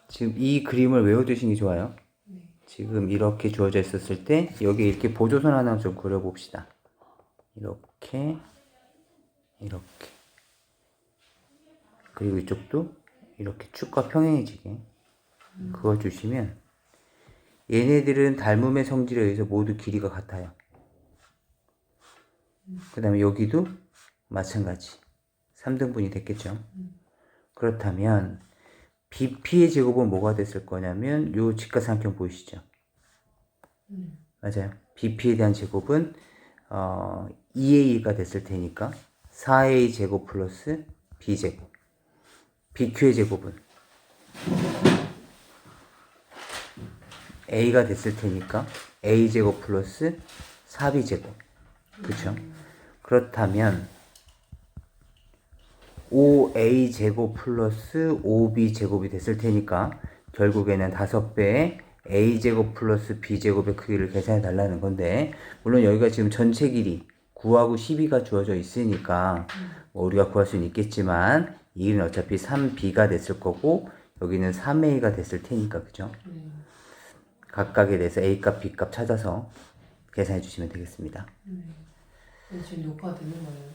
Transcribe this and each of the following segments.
지금 이 그림을 외워두시는 게 좋아요. 지금 이렇게 주어져 있었을 때 여기 이렇게 보조선 하나 좀 그려봅시다. 이렇게 이렇게 그리고 이쪽도 이렇게 축과 평행해지게 그거 주시면 얘네들은 닮음의 성질에 의해서 모두 길이가 같아요. 그 다음에 여기도 마찬가지 3등분이 됐겠죠. 그렇다면 BP의 제곱은 뭐가 됐을 거냐면 요 직각삼각형 보이시죠? 맞아요. BP에 대한 제곱은 2A가 됐을 테니까 4A 제곱 플러스 B제곱. BQ의 제곱은 A가 됐을 테니까 A제곱 플러스 4B제곱. 그쵸? 그렇다면 5A제곱 플러스 5B제곱이 됐을 테니까 결국에는 5배의 A제곱 플러스 B제곱의 크기를 계산해 달라는 건데, 물론 여기가 지금 전체 길이 9하고 12가 주어져 있으니까 뭐 우리가 구할 수는 있겠지만 이 길이는 어차피 3B가 됐을 거고 여기는 3A가 됐을 테니까, 그죠? 각각에 대해서 A값, B값 찾아서 계산해 주시면 되겠습니다. 지금 녹화 되는 거예요?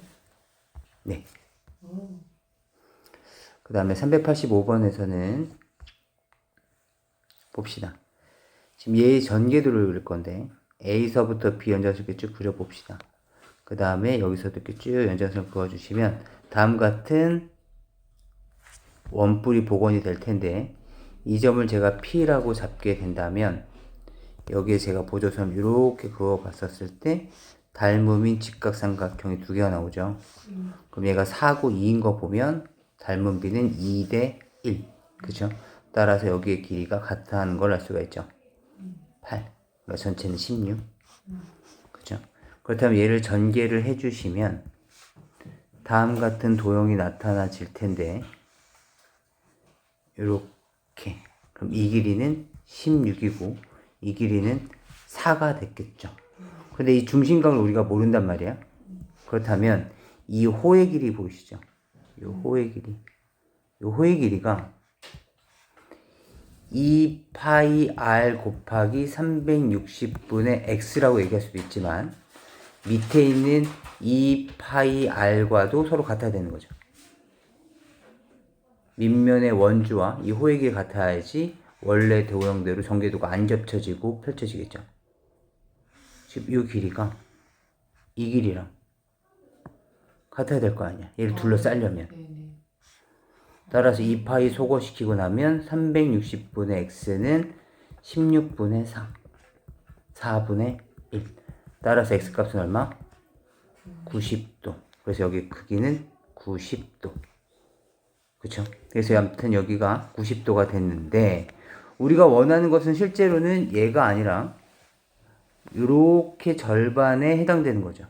네. 그 다음에 385번에서는 봅시다. 지금 얘의 전개도를 그릴 건데 A서부터 B 연장선 이렇게 쭉 그려봅시다. 그 다음에 여기서도 이렇게 쭉 연장선 그어주시면 다음 같은 원뿔이 복원이 될 텐데, 이 점을 제가 P라고 잡게 된다면 여기에 제가 보조선 이렇게 그어 봤었을 때 닮음인 직각삼각형이 두 개가 나오죠. 그럼 얘가 4고 2인 거 보면 닮은 B는 2대 1. 그죠? 따라서 여기의 길이가 같다는 걸 알 수가 있죠. 8. 그러니까 전체는 16. 그죠? 그렇다면 얘를 전개를 해주시면 다음 같은 도형이 나타나질 텐데, 이렇게. 그럼 이 길이는 16이고 이 길이는 4가 됐겠죠. 근데 이 중심각을 우리가 모른단 말이야. 그렇다면 이 호의 길이 보이시죠? 이 호의 길이. 이 호의 길이가 2파이 r 곱하기 360분의 x라고 얘기할 수도 있지만 밑에 있는 2파이 r과도 서로 같아야 되는 거죠. 밑면의 원주와 이 호의 길이 같아야지 원래 도형대로 전개도가 안 겹쳐지고 펼쳐지겠죠. 지금 이 길이가 이 길이랑 같아야 될 거 아니야. 얘를 둘러싸려면. 따라서 2파이 소거시키고 나면 360분의 x는 16분의 4. 4분의 1. 따라서 x값은 얼마? 90도. 그래서 여기 크기는 90도. 그쵸? 그래서 아무튼 여기가 90도가 됐는데, 우리가 원하는 것은 실제로는 얘가 아니라 이렇게 절반에 해당되는 거죠.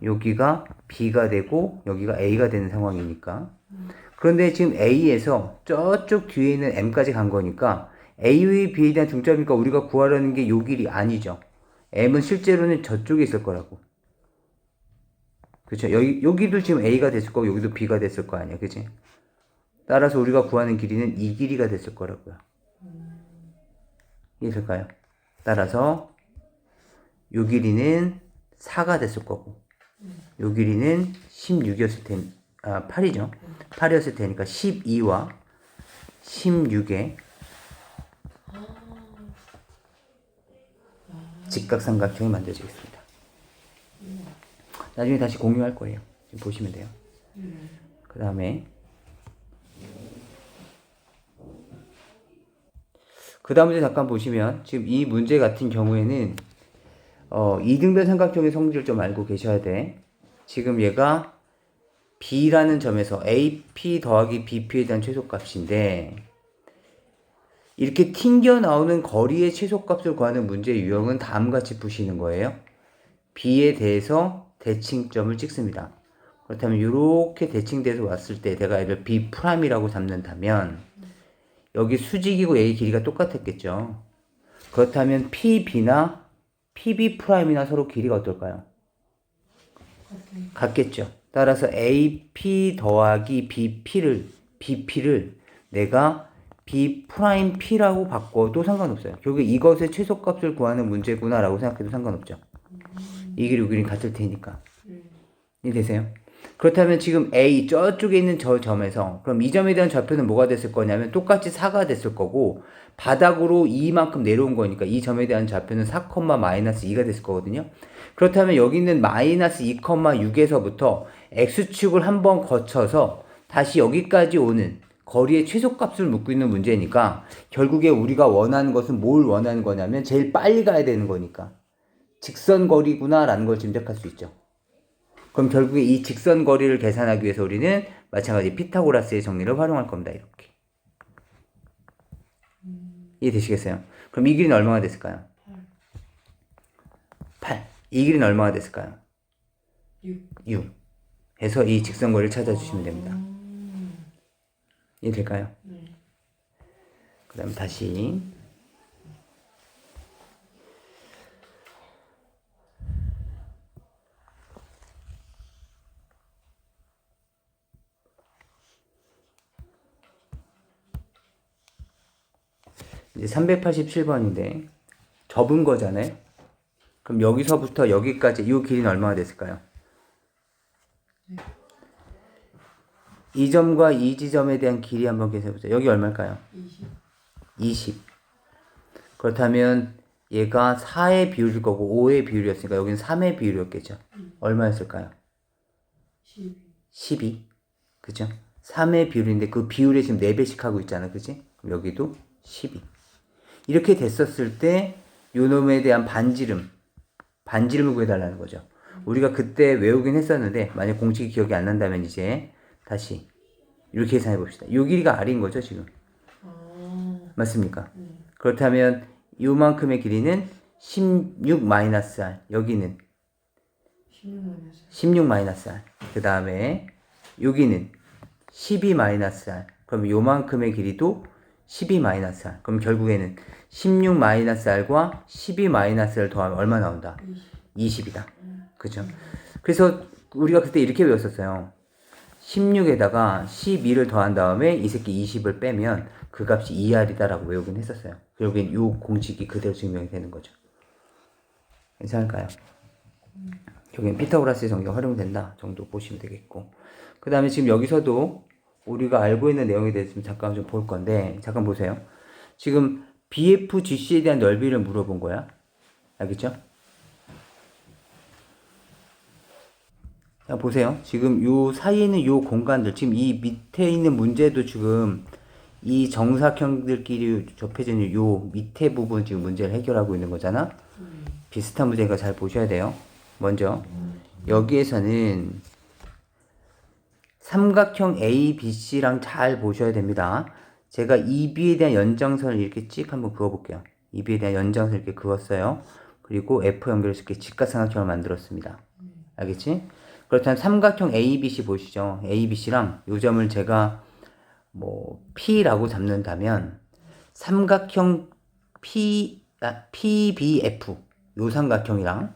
여기가 B가 되고 여기가 A가 되는 상황이니까. 그런데 지금 A에서 저쪽 뒤에 있는 M까지 간 거니까 A의 B에 대한 중점이니까 우리가 구하려는 게 요 길이 아니죠. M은 실제로는 저쪽에 있을 거라고. 그쵸? 여기도 지금 A가 됐을 거고 여기도 B가 됐을 거 아니야. 그치? 따라서 우리가 구하는 길이는 이 길이가 됐을 거라고요. 이해될까요? 따라서 요 길이는 4가 됐을 거고 요 길이는 16이었을 테니 8이죠. 8이었을 테니까 12와 16의 직각삼각형이 만들어지겠습니다. 나중에 다시 공유할 거예요. 지금 보시면 돼요. 그 다음에 그 다음 문제 잠깐 보시면 지금 이 문제 같은 경우에는 이등변 삼각형의 성질을 좀 알고 계셔야 돼. 지금 얘가 B라는 점에서 AP 더하기 BP에 대한 최소값인데, 이렇게 튕겨 나오는 거리의 최소값을 구하는 문제의 유형은 다음같이 푸시는 거예요. B에 대해서 대칭점을 찍습니다. 그렇다면 이렇게 대칭돼서 왔을 때 내가 얘를 B'이라고 잡는다면 여기 수직이고 얘의 길이가 똑같았겠죠. 그렇다면 PB나 PB'이나 서로 길이가 어떨까요? 같겠죠. 따라서 AP 더하기 BP를 내가 B 프라임 P라고 바꿔도 상관없어요. 결국 이것의 최소값을 구하는 문제구나라고 생각해도 상관없죠. 이 길이 이 길이 같을 테니까. 이해되세요? 그렇다면 지금 A 저쪽에 있는 저 점에서 그럼 이 점에 대한 좌표는 뭐가 됐을 거냐면 똑같이 4가 됐을 거고 바닥으로 2만큼 내려온 거니까 이 점에 대한 좌표는 4, 마이너스 2가 됐을 거거든요. 그렇다면 여기 있는 마이너스 2,6에서부터 x축을 한번 거쳐서 다시 여기까지 오는 거리의 최소값을 묻고 있는 문제니까 결국에 우리가 원하는 것은 뭘 원하는 거냐면 제일 빨리 가야 되는 거니까 직선 거리구나 라는 걸 짐작할 수 있죠. 그럼 결국에 이 직선 거리를 계산하기 위해서 우리는 마찬가지 피타고라스의 정리를 활용할 겁니다. 이렇게. 이해되시겠어요? 그럼 이 길이는 얼마가 됐을까요? 8. 이 길이는 얼마가 됐을까요? 6. 해서 이 직선 거리를 찾아주시면 됩니다. 이해될까요? 그 다음 다시 이제 387번인데 접은 거잖아요. 그럼 여기서부터 여기까지 이 길이는 얼마가 됐을까요? 이 점과 이 지점에 대한 길이 한번 계산해보자. 여기 얼마일까요? 20. 그렇다면 얘가 4의 비율일 거고 5의 비율이었으니까 여기는 3의 비율이었겠죠. 얼마였을까요? 12. 그죠? 3의 비율인데 그 비율에 지금 4배씩 하고 있잖아. 그지? 그럼 여기도 12. 이렇게 됐었을 때 요놈에 대한 반지름을 구해달라는 거죠. 우리가 그때 외우긴 했었는데 만약 공식이 기억이 안 난다면 이제 다시 이렇게 계산해 봅시다. 요 길이가 R인 거죠 지금. 맞습니까? 그렇다면 요만큼의 길이는 16-R. 여기는 16-R. 그 다음에 여기는 12-R. 그럼 요만큼의 길이도 12-R. 그럼 결국에는 16-R과 12-R을 더하면 얼마 나온다? 20이다. 그죠? 그래서 우리가 그때 이렇게 배웠었어요. 16에다가 12를 더한 다음에 이 새끼 20을 빼면 그 값이 2R이다라고 외우긴 했었어요. 결국엔 요 공식이 그대로 증명이 되는 거죠. 괜찮을까요? 여기는 피타고라스의 정리가 활용된다 정도 보시면 되겠고, 그 다음에 지금 여기서도 우리가 알고 있는 내용에 대해서 잠깐 좀 볼 건데, 잠깐 보세요. 지금 BFGC에 대한 넓이를 물어본 거야. 알겠죠? 자, 보세요. 지금 요 사이에 있는 요 공간들, 지금 이 밑에 있는 문제도 지금 이 정사각형들끼리 접해지는 요 밑에 부분 지금 문제를 해결하고 있는 거잖아. 비슷한 문제니까 잘 보셔야 돼요. 먼저 여기에서는 삼각형 ABC랑 잘 보셔야 됩니다. 제가 EB에 대한 연장선을 이렇게 찍 한번 그어볼게요. EB에 대한 연장선을 이렇게 그었어요. 그리고 F 연결해서 이렇게 직각삼각형을 만들었습니다. 알겠지? 그렇다면 삼각형 ABC 보시죠. ABC랑 요 점을 제가 뭐 P라고 잡는다면 삼각형 PBF 요 삼각형이랑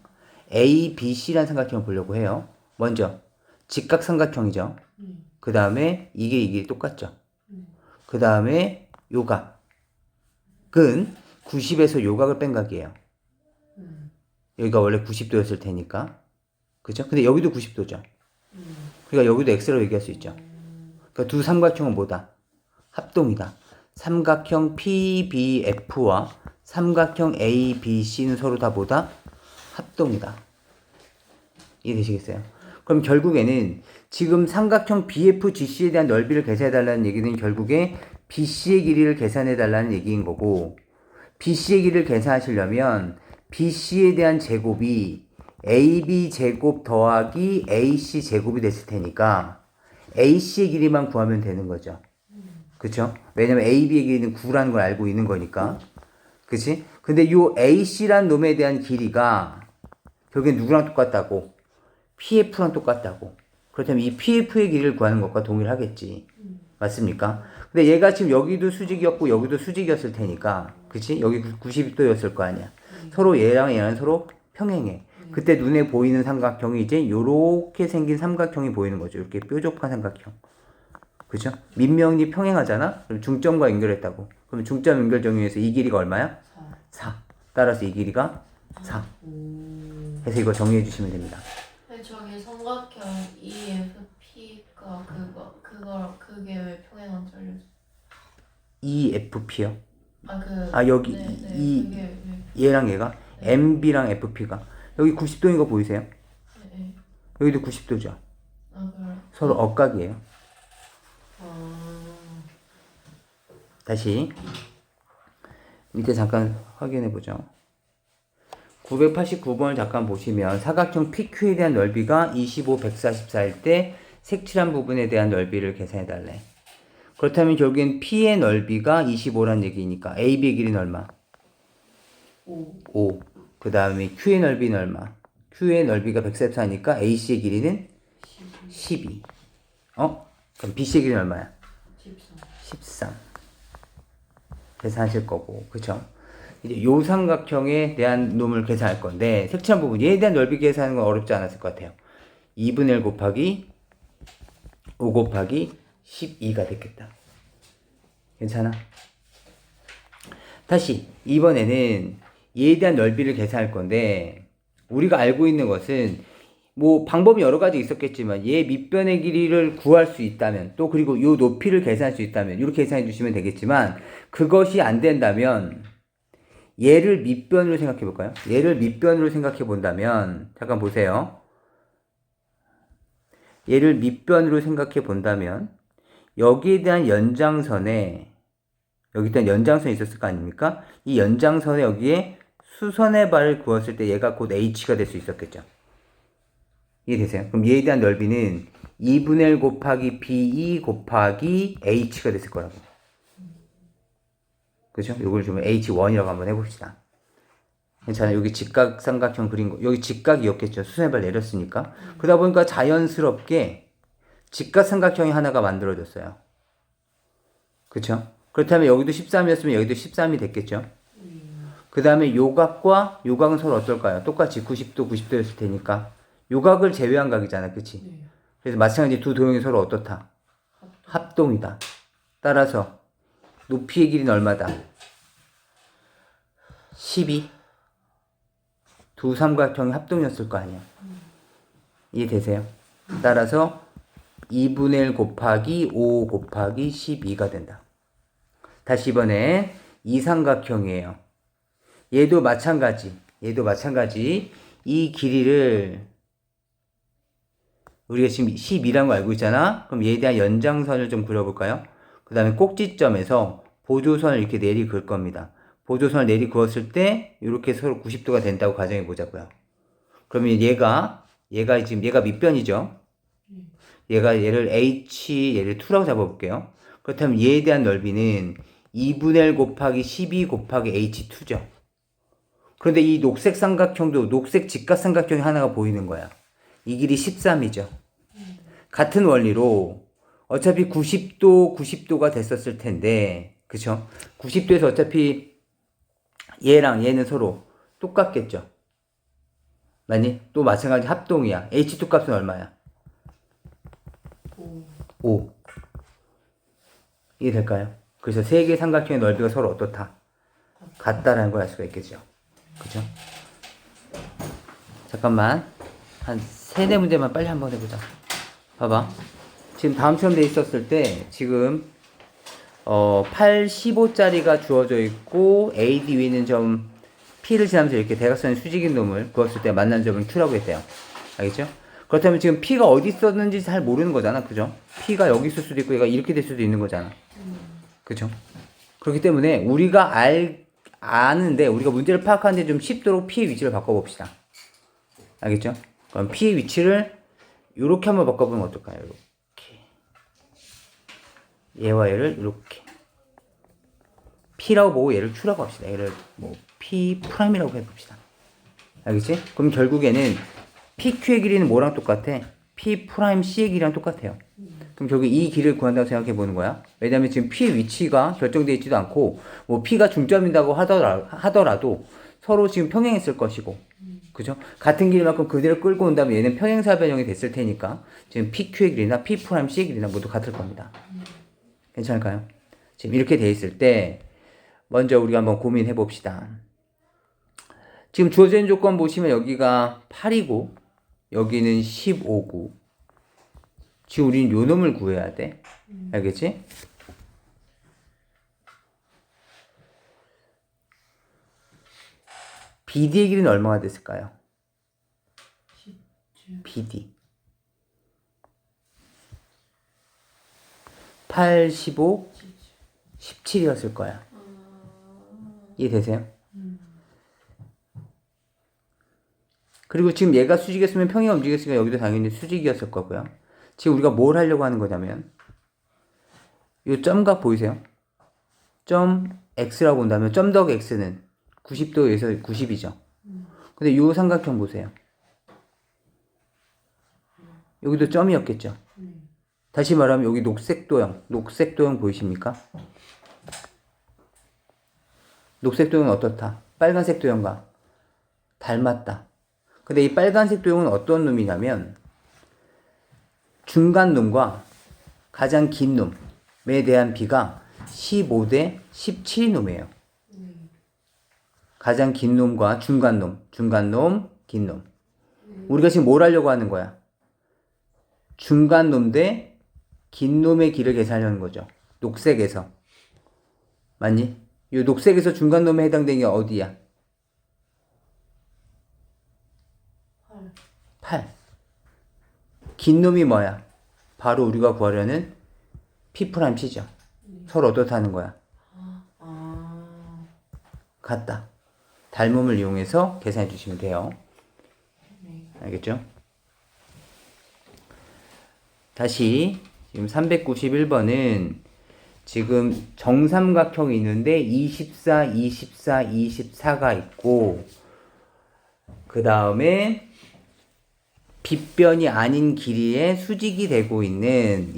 ABC라는 삼각형을 보려고 해요. 먼저 직각삼각형이죠. 그 다음에 이게 똑같죠. 그 다음에 요각은 90에서 요각을 뺀 각이에요. 여기가 원래 90도였을 테니까. 그죠? 근데 여기도 90도죠. 그러니까 여기도 X로 얘기할 수 있죠. 그러니까 두 삼각형은 뭐다? 합동이다. 삼각형 PBF와 삼각형 ABC는 서로 다 뭐다? 합동이다. 이해되시겠어요? 그럼 결국에는 지금 삼각형 BFGC에 대한 넓이를 계산해달라는 얘기는 결국에 BC의 길이를 계산해달라는 얘기인 거고, BC의 길이를 계산하시려면 BC에 대한 제곱이 AB 제곱 더하기 AC 제곱이 됐을 테니까 AC의 길이만 구하면 되는 거죠. 그쵸? 왜냐면 AB의 길이는 9라는 걸 알고 있는 거니까. 그치? 근데 요 AC란 놈에 대한 길이가 결국엔 누구랑 똑같다고? PF랑 똑같다고. 그렇다면 이 PF의 길이를 구하는 것과 동일하겠지. 맞습니까? 근데 얘가 지금 여기도 수직이었고 여기도 수직이었을 테니까, 그치? 여기 90도였을 거 아니야. 서로 얘랑 서로 평행해. 그때 눈에 보이는 삼각형이 이제 요렇게 생긴 삼각형이 보이는 거죠. 이렇게 뾰족한 삼각형. 그죠? 민명리 평행하잖아? 그럼 중점과 연결했다고. 그럼 중점 연결 정의에서 이 길이가 얼마야? 4. 4. 따라서 이 길이가 4. 해서 이거 정리해 주시면 됩니다. 저기 삼각형 EFP가 그게 왜 평행한 줄 알려줘? EFP요? 여기 그게 얘랑 얘가 MB랑 FP가 여기 90도인 거 보이세요? 네. 여기도 90도죠. 그래. 서로 억각이에요. 다시 밑에 잠깐 확인해 보죠. 989번을 잠깐 보시면 사각형 PQ에 대한 넓이가 25, 144일 때 색칠한 부분에 대한 넓이를 계산해 달래. 그렇다면 결국엔 P의 넓이가 25란 얘기니까 AB의 길이는 얼마? 5. 그 다음에 Q의 넓이는 얼마? Q의 넓이가 144니까 AC의 길이는 12. 그럼 BC의 길이는 얼마야? 13. 계산하실 거고, 그쵸? 이제 요 삼각형에 대한 놈을 계산할 건데, 색칠한 부분, 얘에 대한 넓이 계산하는 건 어렵지 않았을 것 같아요. 2분의 1 곱하기 5 곱하기 12가 됐겠다. 괜찮아? 다시, 이번에는 얘에 대한 넓이를 계산할 건데, 우리가 알고 있는 것은, 뭐, 방법이 여러 가지 있었겠지만, 얘 밑변의 길이를 구할 수 있다면, 또 그리고 요 높이를 계산할 수 있다면, 이렇게 계산해 주시면 되겠지만, 그것이 안 된다면, 얘를 밑변으로 생각해 볼까요? 얘를 밑변으로 생각해 본다면, 잠깐 보세요. 얘를 밑변으로 생각해 본다면, 여기에 대한 연장선에, 여기 일단 연장선이 있었을 거 아닙니까? 이 연장선에 여기에 수선의 발을 그었을 때 얘가 곧 H가 될 수 있었겠죠. 이해되세요? 그럼 얘에 대한 넓이는 2분의 1 곱하기 BE 곱하기 H가 됐을 거라고. 그죠? 요걸 좀 H1이라고 한번 해봅시다. 괜찮아요. 여기 직각 삼각형 그린 거, 여기 직각이었겠죠. 수선의 발 내렸으니까. 그러다 보니까 자연스럽게 직각 삼각형이 하나가 만들어졌어요. 그쵸? 그렇다면 여기도 13이었으면 여기도 13이 됐겠죠? 그 다음에 요각과 요각은 서로 어떨까요? 똑같이 90도, 90도였을 테니까. 요각을 제외한 각이잖아. 그치? 그래서 마찬가지 두 도형이 서로 어떻다? 합동이다. 따라서 높이의 길이는 얼마다? 12. 두 삼각형이 합동이었을 거 아니야. 이해되세요? 따라서 2분의 1 곱하기 5 곱하기 12가 된다. 다시 이번에 이 삼각형이에요. 얘도 마찬가지. 이 길이를 우리가 지금 12라는 거 알고 있잖아? 그럼 얘에 대한 연장선을 좀 그려볼까요? 그 다음에 꼭지점에서 보조선을 이렇게 내리 그을 겁니다. 보조선을 내리 그었을 때 이렇게 서로 90도가 된다고 가정해 보자고요. 그러면 얘가 밑변이죠? 얘를 H, 얘를 2라고 잡아볼게요. 그렇다면 얘에 대한 넓이는 2분의 1 곱하기 12 곱하기 H2죠. 그런데 이 녹색 삼각형도 녹색 직각삼각형이 하나가 보이는 거야. 이 길이 13이죠. 같은 원리로 어차피 90도가 됐었을 텐데, 그쵸? 90도에서 어차피 얘랑 얘는 서로 똑같겠죠. 맞니? 또 마찬가지 합동이야. H2 값은 얼마야? 5. 이해될까요? 그래서 세 개의 삼각형의 넓이가 서로 어떻다? 같다라는 걸 알 수가 있겠죠. 그죠? 잠깐만. 한 3-4문제만 빨리 한번 해보자. 봐봐. 지금 다음 시험 돼 있었을 때, 지금, 8-15짜리가 주어져 있고, AD 위는 점, P를 지나면서 이렇게 대각선의 수직인 놈을 그었을 때 만난 점을 Q라고 했대요. 알겠죠? 그렇다면 지금 P가 어디 있었는지 잘 모르는 거잖아. 그죠? P가 여기 있을 수도 있고, 얘가 이렇게 될 수도 있는 거잖아. 그죠? 그렇기 때문에 우리가 아는데, 우리가 문제를 파악하는데 좀 쉽도록 P의 위치를 바꿔봅시다. 알겠죠? 그럼 P의 위치를 이렇게 한번 바꿔보면 어떨까요? 이렇게. 얘와 얘를 이렇게. P라고 보고 얘를 Q라고 합시다. 얘를 뭐 P 프라임이라고 해봅시다. 알겠지? 그럼 결국에는 PQ의 길이는 뭐랑 똑같아? P 프라임 C의 길이랑 똑같아요. 그럼 결국 이 길을 구한다고 생각해 보는 거야. 왜냐면 지금 P의 위치가 결정되어 있지도 않고, 뭐 P가 중점이라고 하더라도 서로 지금 평행했을 것이고, 그죠? 같은 길만큼 그대로 끌고 온다면 얘는 평행사변형이 됐을 테니까, 지금 PQ의 길이나 P 프라임 C의 길이나 모두 같을 겁니다. 괜찮을까요? 지금 이렇게 돼 있을 때 먼저 우리가 한번 고민해 봅시다. 지금 주어져 있는 조건 보시면 여기가 8이고 여기는 15고 지금 우리는 요 놈을 구해야 돼. 알겠지? BD의 길이는 얼마가 됐을까요? BD 8, 15, 17이었을 거야. 이해되세요? 그리고 지금 얘가 수직이었으면 평이가 움직였으니까 여기도 당연히 수직이었을 거고요. 지금 우리가 뭘 하려고 하는 거냐면 이 점각 보이세요? 점 X라고 온다면 점 더하기 X는 90도에서 90이죠. 근데 이 삼각형 보세요. 여기도 점이었겠죠. 다시 말하면 여기 녹색 도형 보이십니까? 녹색 도형은 어떻다? 빨간색 도형과 닮았다. 근데 이 빨간색 도형은 어떤 놈이냐면 중간 놈과 가장 긴 놈에 대한 비가 15대 17이 놈이에요. 가장 긴 놈과 중간 놈, 긴 놈. 우리가 지금 뭘 하려고 하는 거야? 중간 놈 대 긴 놈의 길을 계산하려는 거죠. 녹색에서. 맞니? 이 녹색에서 중간 놈에 해당되는 게 어디야? 8. 긴 놈이 뭐야? 바로 우리가 구하려는 P'C죠. 서로 어떻다는 거야? 같다. 닮음을 이용해서 계산해 주시면 돼요. 알겠죠? 다시 지금 391번은 지금 정삼각형이 있는데 24, 24, 24가 있고 그 다음에 빗변이 아닌 길이의 수직이 되고 있는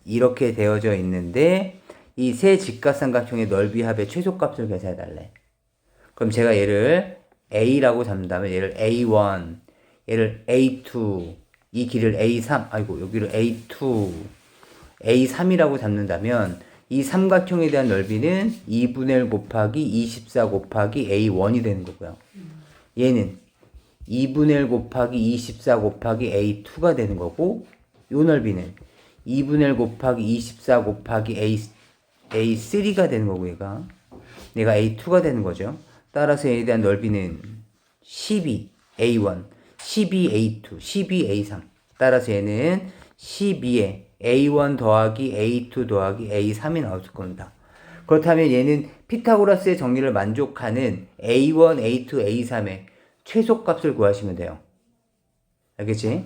이렇게 되어져 있는데 이 세 직각삼각형의 넓이 합의 최소값을 계산해 달래. 그럼 제가 얘를 A라고 잡는다면 얘를 A1, 얘를 A2, 이 길을 A3, 여기를 A2, A3이라고 잡는다면 이 삼각형에 대한 넓이는 2분의 1 곱하기 24 곱하기 A1이 되는 거고요. 얘는 2분의 1 곱하기 24 곱하기 A2가 되는 거고 요 넓이는 2분의 1 곱하기 24 곱하기 A3가 되는 거고 얘가 A2가 되는 거죠. 따라서 얘에 대한 넓이는 12A1, 12A2, 12A3. 따라서 얘는 12에 A1 더하기 A2 더하기 A3이 나올 겁니다. 그렇다면 얘는 피타고라스의 정리를 만족하는 A1, A2, A3의 최소값을 구하시면 돼요. 알겠지?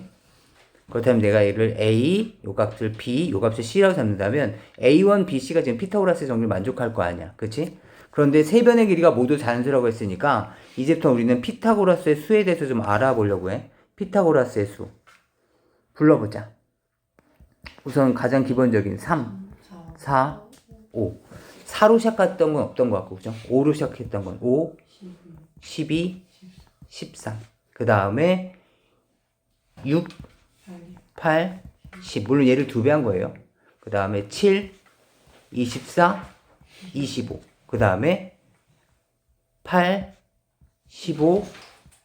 그렇다면 내가 얘를 A, 요 값을 B, 요 값을 C라고 잡는다면 A1, B, C가 지금 피타고라스의 정리를 만족할 거 아니야. 그치? 그런데 세 변의 길이가 모두 자연수라고 했으니까 이제부터 우리는 피타고라스의 수에 대해서 좀 알아보려고 해. 피타고라스의 수. 불러보자. 우선 가장 기본적인 3, 4, 5. 4로 시작했던 건 없던 것 같고, 그죠? 5로 시작했던 건 5, 12, 13. 그 다음에 6, 8, 10. 물론 얘를 2배 한 거예요. 그 다음에 7, 24, 25. 그 다음에 8, 15,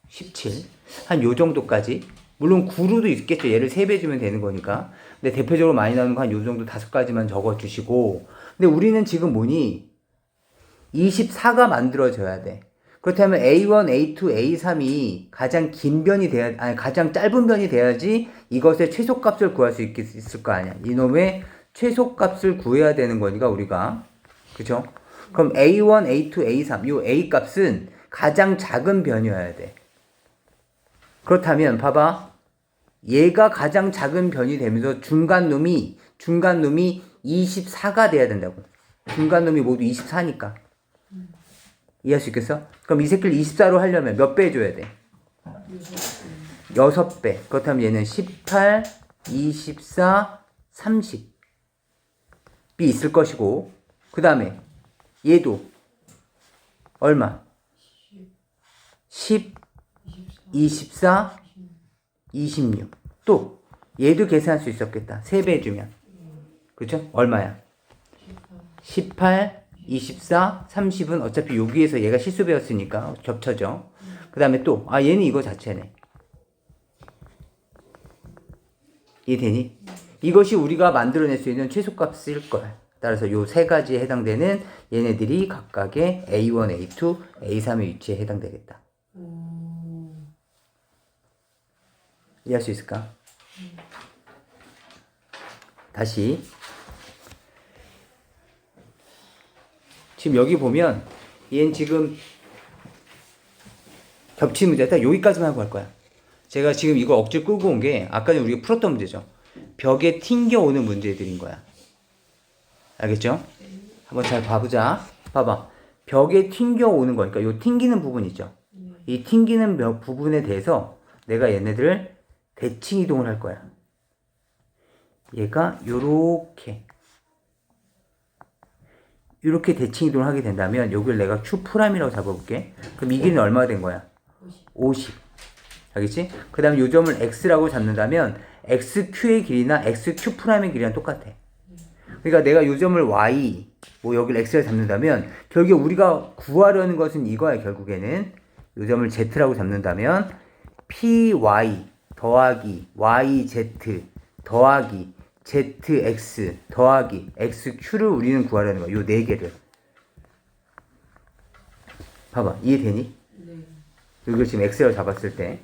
17. 한 요 정도까지. 물론 9로도 있겠죠. 얘를 3배 주면 되는 거니까. 근데 대표적으로 많이 나오는 거 한 요 정도 5가지만 적어 주시고. 근데 우리는 지금 뭐니? 24가 만들어져야 돼. 그렇다면 A1, A2, A3이 가장 긴 변이 돼야, 가장 짧은 변이 돼야지 이것의 최소값을 구할 수 있을 거 아니야. 이놈의 최소값을 구해야 되는 거니까 우리가. 그죠? 그럼 A1, A2, A3, 요 A 값은 가장 작은 변이어야 돼. 그렇다면 봐봐. 얘가 가장 작은 변이 되면서 중간 놈이 24가 돼야 된다고. 중간 놈이 모두 24니까. 이해할 수 있겠어? 그럼 이 새끼를 24로 하려면 몇 배 해줘야 돼? 6배. 그렇다면 얘는 18, 24, 30이 있을 것이고 그 다음에 얘도 얼마? 10, 24, 26. 또 얘도 계산할 수 있었겠다. 3배 해주면. 그쵸? 얼마야? 18, 24, 30은 어차피 여기에서 얘가 실수 배웠으니까 겹쳐져. 그 다음에 또, 얘는 이거 자체네. 이해되니? 이것이 우리가 만들어낼 수 있는 최소값일 거야. 따라서 요 세 가지에 해당되는 얘네들이 각각의 A1, A2, A3의 위치에 해당되겠다. 이해할 수 있을까? 다시. 지금 여기 보면 얘는 지금 겹친 문제. 딱 여기까지만 하고 갈 거야. 제가 지금 이거 억지로 끌고 온 게 아까 전에 우리가 풀었던 문제죠. 벽에 튕겨오는 문제들인 거야. 알겠죠? 한번 잘 봐보자. 봐봐. 벽에 튕겨오는 거니까 요 튕기는 부분 있죠. 이 튕기는 부분에 대해서 내가 얘네들을 대칭 이동을 할 거야. 얘가 요렇게 대칭 이동을 하게 된다면 여기를 내가 Q'이라고 잡아볼게. 그럼 이 길이는 얼마가 된 거야? 50. 알겠지? 그 다음에 요 점을 X라고 잡는다면 XQ의 길이나 XQ'의 길이랑 똑같아. 그러니까 내가 요 점을 Y, 뭐 여기를 X를 잡는다면 결국 우리가 구하려는 것은 이거야. 결국에는 요 점을 Z라고 잡는다면 PY 더하기 YZ 더하기 ZX 더하기 XQ를 우리는 구하려는 거야. 요 네 개를. 봐봐. 이해되니? 네. 이걸 지금 X라고 잡았을 때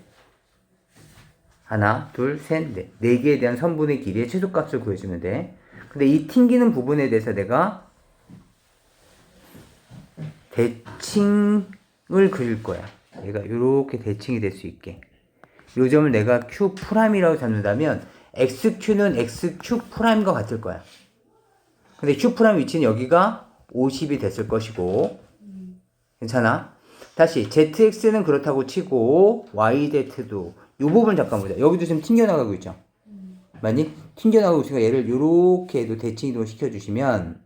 하나, 둘, 셋, 넷. 네 개에 대한 선분의 길이의 최소값을 구해주면 돼. 근데 이 튕기는 부분에 대해서 내가 대칭을 그릴 거야. 얘가 이렇게 대칭이 될 수 있게. 요 점을 내가 Q'이라고 잡는다면 XQ는 XQ'과 같을 거야. 근데 Q' 위치는 여기가 50이 됐을 것이고 괜찮아? 다시 ZX는 그렇다고 치고 YZ도 이 부분 잠깐 보자. 여기도 지금 튕겨나가고 있죠? 맞니? 튕겨나가고 있으니까 얘를 이렇게 해도 대칭 이동을 시켜주시면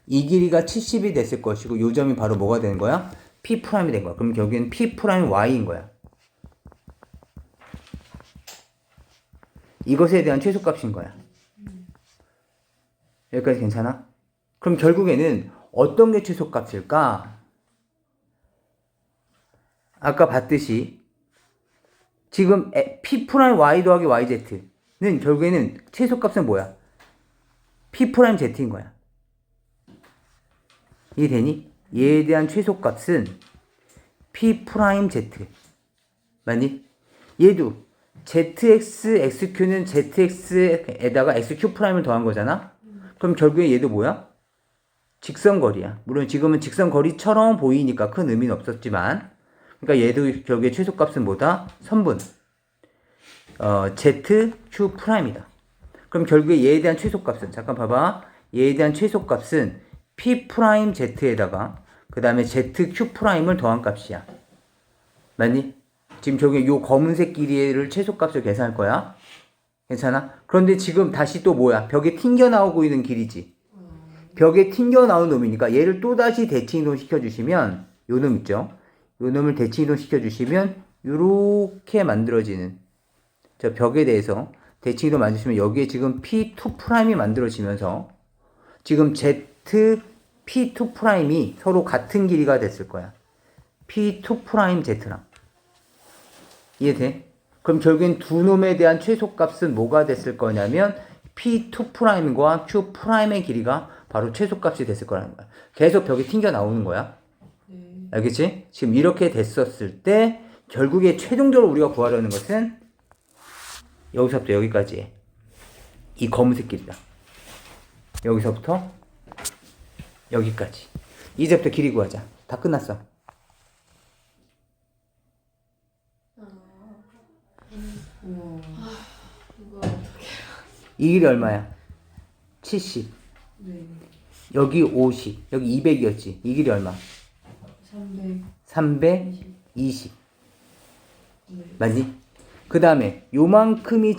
이 길이가 70이 됐을 것이고 요 점이 바로 뭐가 되는 거야? P'이 된 거야. 그럼 여기는 P'Y인 거야. 이것에 대한 최소값인 거야. 여기까지 괜찮아? 그럼 결국에는 어떤 게 최소값일까? 아까 봤듯이 지금 P'Y 더하기 YZ는 결국에는 최소값은 뭐야? P'Z인 거야. 이해되니? 얘에 대한 최소값은 P'Z. 맞니? 얘도 ZX, XQ는 ZX에다가 XQ'을 더한 거잖아? 그럼 결국에 얘도 뭐야? 직선거리야. 물론 지금은 직선거리처럼 보이니까 큰 의미는 없었지만 그러니까 얘도 결국에 최소값은 뭐다? 선분 ZQ'이다. 그럼 결국에 얘에 대한 최소값은 잠깐 봐봐. 얘에 대한 최소값은 P'Z에다가 그 다음에 ZQ'을 더한 값이야. 맞니? 지금 저기 요 검은색 길이를 최소값을 계산할 거야. 괜찮아? 그런데 지금 다시 또 뭐야? 벽에 튕겨 나오고 있는 길이지. 벽에 튕겨 나온 놈이니까 얘를 또 다시 대칭 이동 시켜주시면 요 놈 있죠? 요 놈을 대칭 이동 시켜주시면 요렇게 만들어지는 저 벽에 대해서 대칭 이동 만드시면 여기에 지금 P2'이 만들어지면서 지금 P2'이 서로 같은 길이가 됐을 거야. P2'Z랑. 이해돼? 그럼 결국엔 두 놈에 대한 최소값은 뭐가 됐을 거냐면 P2'과 Q'의 길이가 바로 최소값이 됐을 거라는 거야. 계속 벽에 튕겨 나오는 거야. 네. 알겠지? 지금 이렇게 됐었을 때 결국에 최종적으로 우리가 구하려는 것은 여기서부터 여기까지 이 검은색 길이다. 여기서부터 여기까지. 이제부터 길이 구하자. 다 끝났어. 우와. 이거 어떻게? 이 길이 얼마야? 70. 네. 여기 50. 여기 200이었지. 이 길이 얼마? 300. 320. 네. 맞니? 그 다음에 요만큼이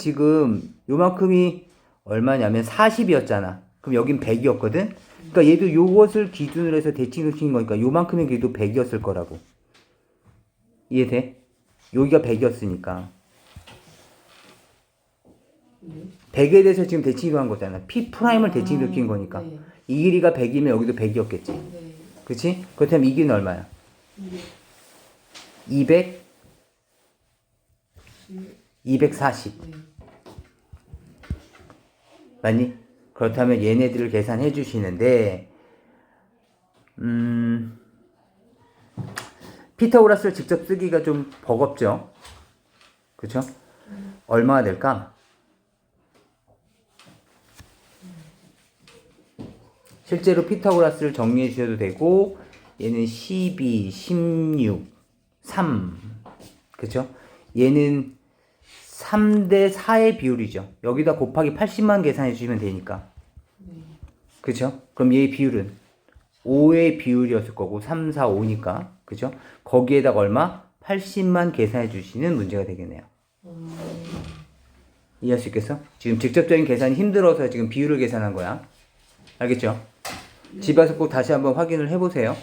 얼마냐면 40이었잖아. 그럼 여긴 100이었거든? 그러니까 얘도 요것을 기준으로 해서 대칭을 시킨 거니까 요만큼의 길이도 100이었을 거라고. 이해돼? 여기가 100이었으니까. 네. 100에 대해서 지금 대칭 이동한 거잖아. P 프라임을 대칭 일으킨 거니까. 네. 이 길이가 100이면 여기도 100이었겠지. 네. 그치? 그렇다면 이 길이는 얼마야? 200. 240. 네. 맞니? 그렇다면 얘네들을 계산해 주시는데, 피타고라스를 직접 쓰기가 좀 버겁죠? 그쵸? 얼마가 될까? 실제로 피타고라스를 정리해 주셔도 되고, 얘는 12, 16, 3. 그쵸? 얘는 3대 4의 비율이죠. 여기다 곱하기 80만 계산해 주시면 되니까. 네. 그쵸? 그럼 얘의 비율은 5의 비율이었을 거고 3, 4, 5니까. 그죠? 거기에다가 얼마? 80만 계산해 주시는 문제가 되겠네요. 이해할 수 있겠어? 지금 직접적인 계산이 힘들어서 지금 비율을 계산한 거야. 알겠죠? 집에서 꼭 다시 한번 확인을 해보세요.